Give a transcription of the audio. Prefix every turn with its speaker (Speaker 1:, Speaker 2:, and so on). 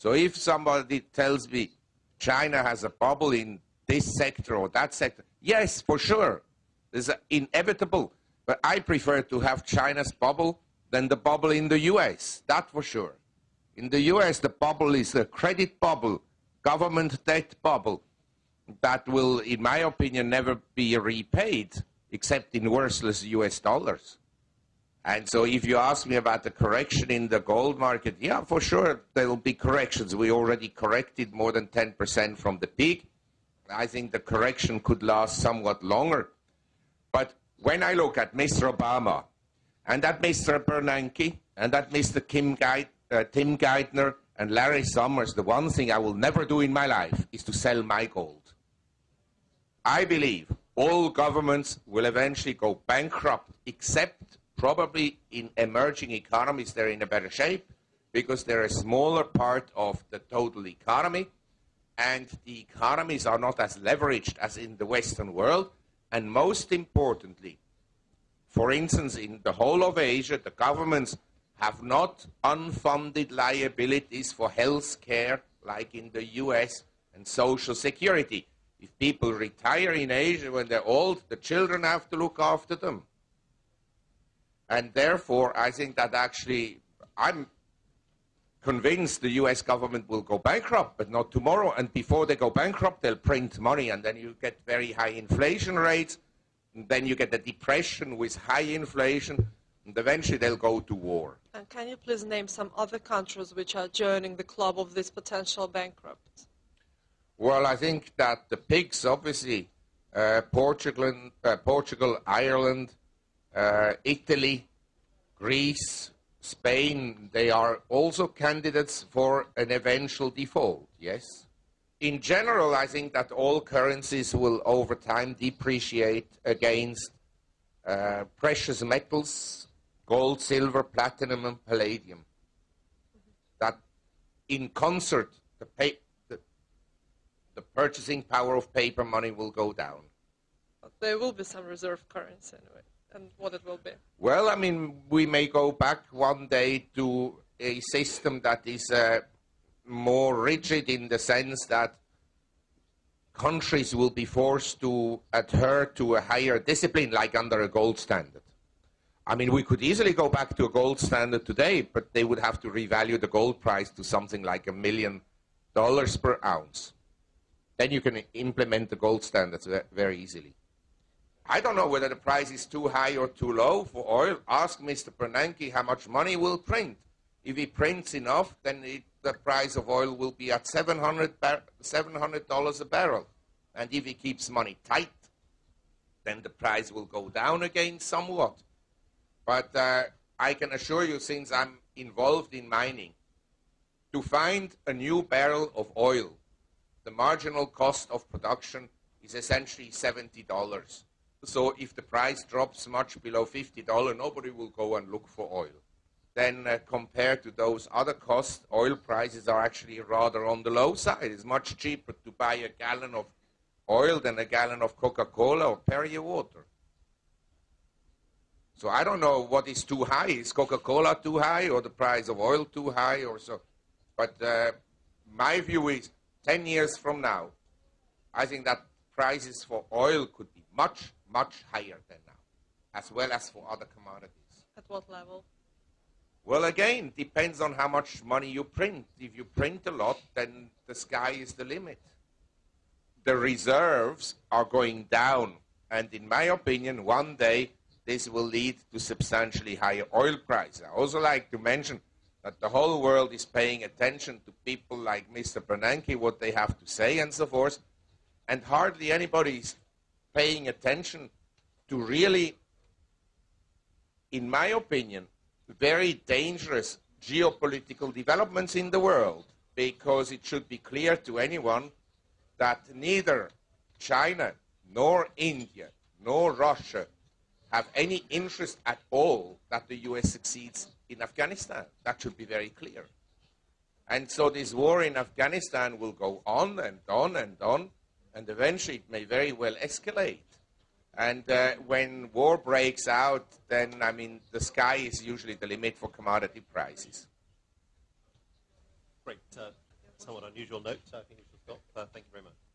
Speaker 1: So if somebody tells me China has a bubble in this sector or that sector, yes, for sure, it's inevitable. But I prefer to have China's bubble than the bubble in the US, that for sure. In the US, the bubble is a credit bubble, government debt bubble, that will, in my opinion, never be repaid, except in worthless US dollars. And so if you ask me about the correction in the gold market, yeah, for sure, there will be corrections. We already corrected more than 10% from the peak. I think the correction could last somewhat longer. But when I look at Mr. Obama, and that Mr. Bernanke, and that Mr. Tim Geithner, and Larry Summers, the one thing I will never do in my life is to sell my gold. I believe all governments will eventually go bankrupt, except probably in emerging economies. They're in a better shape because they're a smaller part of the total economy, and the economies are not as leveraged as in the Western world. And most importantly, for instance, in the whole of Asia, the governments have not unfunded liabilities for health care like in the US and social security. If people retire in Asia when they're old, the children have to look after them. And therefore, I think that actually, I'm convinced the US government will go bankrupt, but not tomorrow. And before they go bankrupt, they'll print money, and then you get very high inflation rates. And then you get a depression with high inflation, and eventually they'll go to war.
Speaker 2: And can you please name some other countries which are joining the club of this potential bankrupt?
Speaker 1: Well, I think that the pigs, obviously, Portugal, Ireland, Italy, Greece, Spain, they are also candidates for an eventual default, yes? In general, I think that all currencies will over time depreciate against precious metals, gold, silver, platinum, and palladium. That in concert, the purchasing power of paper money will go down.
Speaker 2: But there will be some reserve currency anyway, and what it will be?
Speaker 1: Well, I mean, we may go back one day to a system that is more rigid in the sense that countries will be forced to adhere to a higher discipline, like under a gold standard. I mean, we could easily go back to a gold standard today, but they would have to revalue the gold price to something like $1 million per ounce. Then you can implement the gold standards very easily. I don't know whether the price is too high or too low for oil. Ask Mr. Bernanke how much money we'll print. If he prints enough, then the price of oil will be at $700 a barrel. And if he keeps money tight, then the price will go down again somewhat. But I can assure you, since I'm involved in mining, to find a new barrel of oil, the marginal cost of production is essentially $70. So if the price drops much below $50, nobody will go and look for oil. Then compared to those other costs, oil prices are actually rather on the low side. It's much cheaper to buy a gallon of oil than a gallon of Coca-Cola or Perrier water. So I don't know what is too high. Is Coca-Cola too high, or the price of oil too high, or so? But my view is 10 years from now, I think that prices for oil could be much, much higher than now, as well as for other commodities.
Speaker 2: At what level?
Speaker 1: Well, again, depends on how much money you print. If you print a lot, then the sky is the limit. The reserves are going down, and in my opinion, one day this will lead to substantially higher oil prices. I also like to mention that the whole world is paying attention to people like Mr. Bernanke, what they have to say and so forth, and hardly anybody is paying attention to really, in my opinion, very dangerous geopolitical developments in the world, because it should be clear to anyone that neither China, nor India, nor Russia have any interest at all that the US succeeds in Afghanistan. That should be very clear. And so this war in Afghanistan will go on and on and on, and eventually it may very well escalate. And when war breaks out, then, I mean, the sky is usually the limit for commodity prices.
Speaker 3: Great. somewhat unusual note, so I think we should stop. Thank you very much.